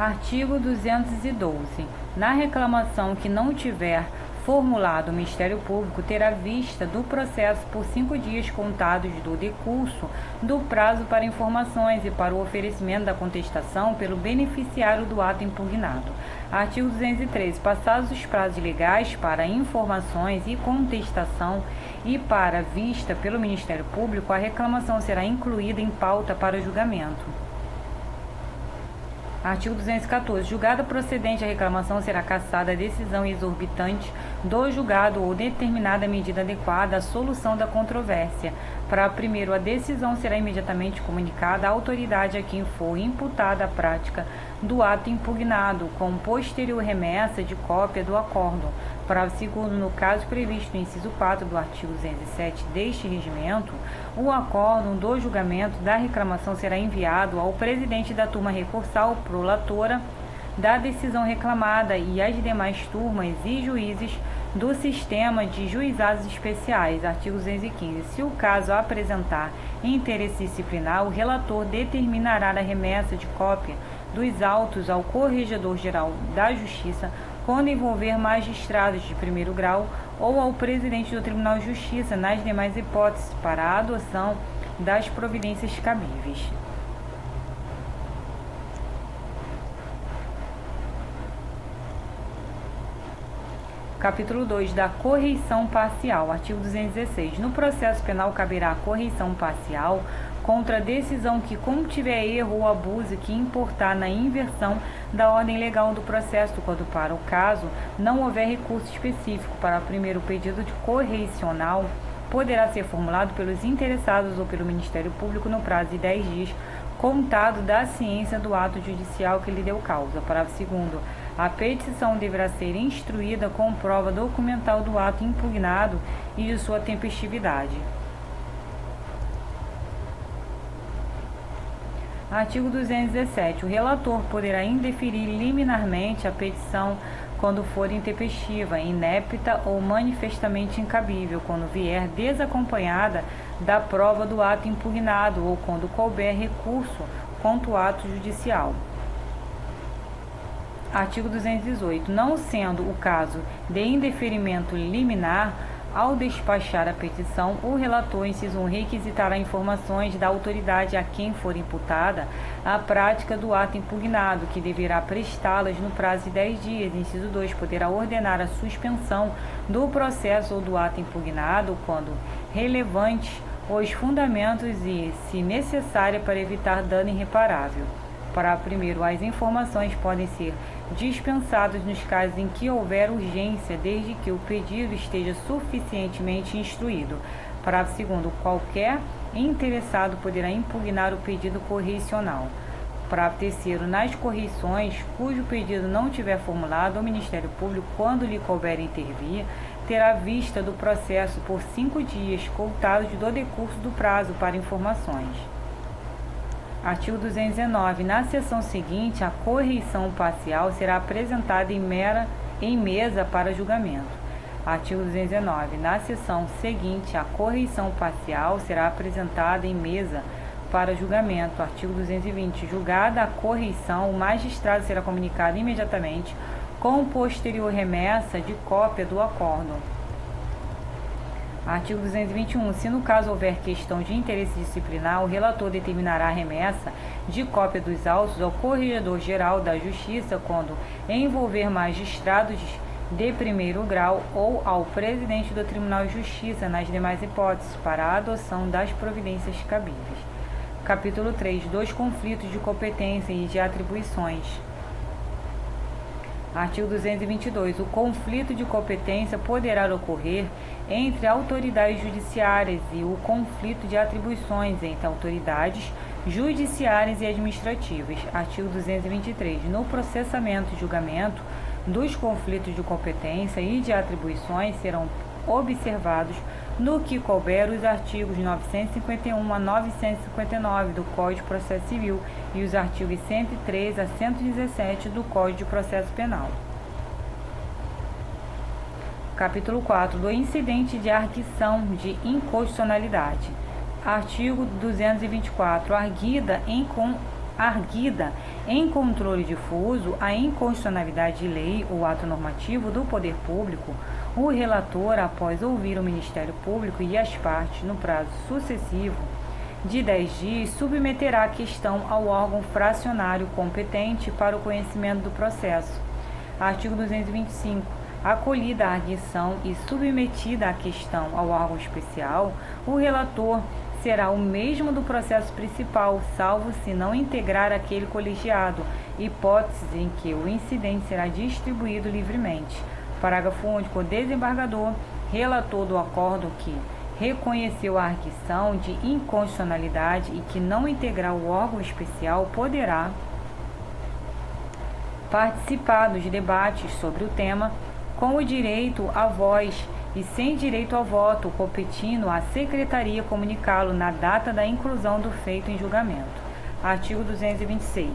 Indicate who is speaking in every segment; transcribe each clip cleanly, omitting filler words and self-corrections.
Speaker 1: Artigo 212. Na reclamação que não tiver formulado o Ministério Público, terá vista do processo por 5 dias contados do decurso do prazo para informações e para o oferecimento da contestação pelo beneficiário do ato impugnado. Artigo 213. Passados os prazos legais para informações e contestação e para vista pelo Ministério Público, a reclamação será incluída em pauta para julgamento. Artigo 214. Julgada procedente a reclamação, será cassada a decisão exorbitante do julgado ou determinada medida adequada à solução da controvérsia. Parágrafo primeiro. A decisão será imediatamente comunicada à autoridade a quem for imputada a prática do ato impugnado, com posterior remessa de cópia do acórdão. Parágrafo segundo. No caso previsto no inciso 4 do artigo 207 deste regimento, o acórdão do julgamento da reclamação será enviado ao presidente da turma recursal, prolatora da decisão reclamada e às demais turmas e juízes do sistema de juizados especiais. Artigo 215. Se o caso apresentar interesse disciplinar, o relator determinará a remessa de cópia dos autos ao Corregedor-Geral da Justiça, quando envolver magistrados de primeiro grau, ou ao presidente do Tribunal de Justiça, nas demais hipóteses, para a adoção das providências cabíveis. Capítulo 2. Da correição parcial. Artigo 216. No processo penal caberá correição parcial contra a decisão que contiver erro ou abuso que importar na inversão da ordem legal do processo, quando para o caso não houver recurso específico. Para o primeiro pedido de correicional poderá ser formulado pelos interessados ou pelo Ministério Público no prazo de 10 dias, contado da ciência do ato judicial que lhe deu causa. Parágrafo segundo. A petição deverá ser instruída com prova documental do ato impugnado e de sua tempestividade. Artigo 217. O relator poderá indeferir liminarmente a petição quando for intempestiva, inepta ou manifestamente incabível, quando vier desacompanhada da prova do ato impugnado ou quando couber recurso contra o ato judicial. Artigo 218. Não sendo o caso de indeferimento liminar, ao despachar a petição, o relator, inciso 1, requisitará informações da autoridade a quem for imputada a prática do ato impugnado, que deverá prestá-las no prazo de 10 dias. Inciso 2, poderá ordenar a suspensão do processo ou do ato impugnado, quando relevantes os fundamentos e, se necessária, para evitar dano irreparável. Parágrafo primeiro. As informações podem ser dispensadas nos casos em que houver urgência, desde que o pedido esteja suficientemente instruído. Parágrafo segundo. Qualquer interessado poderá impugnar o pedido correicional. Parágrafo terceiro. Nas correições cujo pedido não tiver formulado, o Ministério Público, quando lhe couber intervir, terá vista do processo por 5 dias, contados do decurso do prazo para informações. Artigo 219. Na sessão seguinte, a correição parcial será apresentada em mesa para julgamento. Artigo 219. Na sessão seguinte, a correição parcial será apresentada em mesa para julgamento. Artigo 220. Julgada a correição, o magistrado será comunicado imediatamente com posterior remessa de cópia do acórdão. Artigo 221. Se no caso houver questão de interesse disciplinar, o relator determinará a remessa de cópia dos autos ao Corregedor-Geral da Justiça, quando envolver magistrados de primeiro grau, ou ao presidente do Tribunal de Justiça, nas demais hipóteses, para a adoção das providências cabíveis. Capítulo 3. Dos conflitos de competência e de atribuições. Artigo 222. O conflito de competência poderá ocorrer entre autoridades judiciárias e o conflito de atribuições entre autoridades judiciárias e administrativas. Artigo 223. No processamento e julgamento dos conflitos de competência e de atribuições serão observados, no que couber, os artigos 951 a 959 do Código de Processo Civil e os artigos 103 a 117 do Código de Processo Penal. Capítulo 4. Do incidente de arguição de inconstitucionalidade. Artigo 224. Arguida arguida em controle difuso a inconstitucionalidade de lei ou ato normativo do poder público, o relator, após ouvir o Ministério Público e as partes no prazo sucessivo de 10 dias, submeterá a questão ao órgão fracionário competente para o conhecimento do processo. Artigo 225. Acolhida a arguição e submetida a questão ao órgão especial, o relator será o mesmo do processo principal, salvo se não integrar aquele colegiado, hipótese em que o incidente será distribuído livremente. Parágrafo único. O desembargador, relator do acórdão que reconheceu a arguição de inconstitucionalidade e que não integrar o órgão especial, poderá participar dos debates sobre o tema com o direito à voz e sem direito ao voto, competindo à secretaria comunicá-lo na data da inclusão do feito em julgamento. Artigo 226.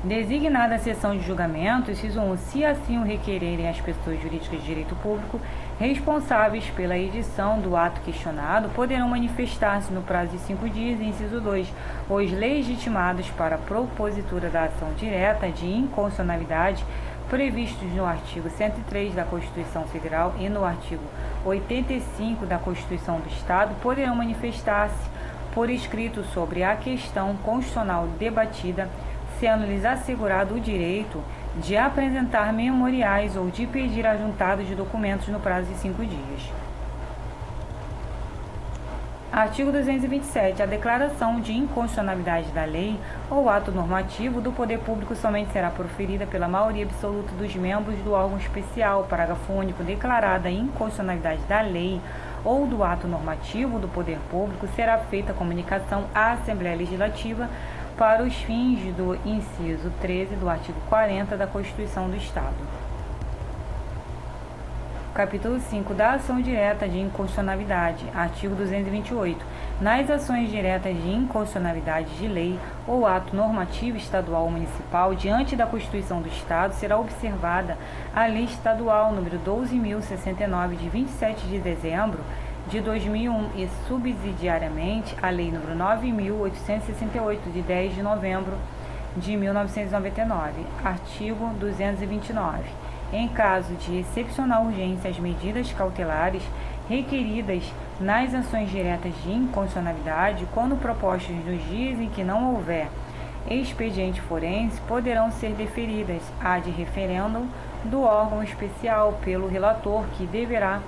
Speaker 1: Designada a sessão de julgamento, inciso 1, se assim o requererem as pessoas jurídicas de direito público responsáveis pela edição do ato questionado, poderão manifestar-se no prazo de 5 dias, inciso 2, os legitimados para a propositura da ação direta de inconstitucionalidade previstos no artigo 103 da Constituição Federal e no artigo 85 da Constituição do Estado, poderão manifestar-se por escrito sobre a questão constitucional debatida, sendo-lhes assegurado o direito de apresentar memoriais ou de pedir ajuntado de documentos no prazo de 5 dias. Artigo 227. A declaração de inconstitucionalidade da lei ou ato normativo do poder público somente será proferida pela maioria absoluta dos membros do órgão especial. Parágrafo único. Declarada a inconstitucionalidade da lei ou do ato normativo do poder público, será feita comunicação à Assembleia Legislativa para os fins do inciso 13 do artigo 40 da Constituição do Estado. Capítulo 5 da ação direta de inconstitucionalidade. Artigo 228. Nas ações diretas de inconstitucionalidade de lei ou ato normativo estadual ou municipal, diante da Constituição do Estado, será observada a Lei Estadual número 12.069, de 27 de dezembro de 2001 e, subsidiariamente, a Lei número 9.868, de 10 de novembro de 1999. Artigo 229. Em caso de excepcional urgência, as medidas cautelares requeridas nas ações diretas de inconstitucionalidade, quando propostas nos dias em que não houver expediente forense, poderão ser deferidas ad referendum do órgão especial pelo relator, que deverá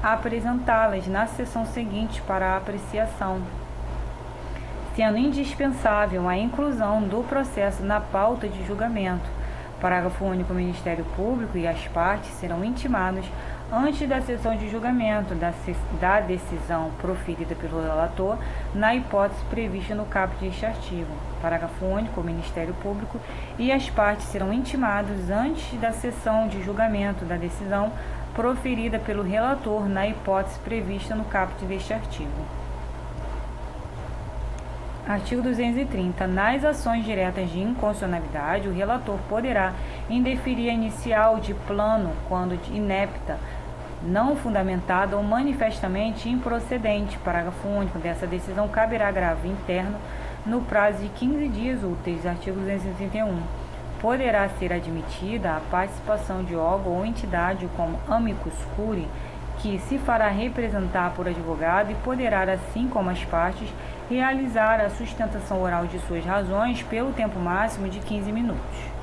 Speaker 1: apresentá-las na sessão seguinte para apreciação, sendo indispensável a inclusão do processo na pauta de julgamento. Parágrafo único. O Ministério Público e as partes serão intimados antes da sessão de julgamento da decisão proferida pelo relator, na hipótese prevista no caput deste artigo. Parágrafo único. O Ministério Público e as partes serão intimados antes da sessão de julgamento da decisão proferida pelo relator, na hipótese prevista no caput deste artigo. Artigo 230. Nas ações diretas de inconstitucionalidade, o relator poderá indeferir a inicial de plano quando inepta, não fundamentada ou manifestamente improcedente. Parágrafo único. Dessa decisão caberá agravo interno no prazo de 15 dias úteis. Artigo 231. Poderá ser admitida a participação de órgão ou entidade como amicus curiae, que se fará representar por advogado e poderá, assim como as partes, realizar a sustentação oral de suas razões pelo tempo máximo de 15 minutos.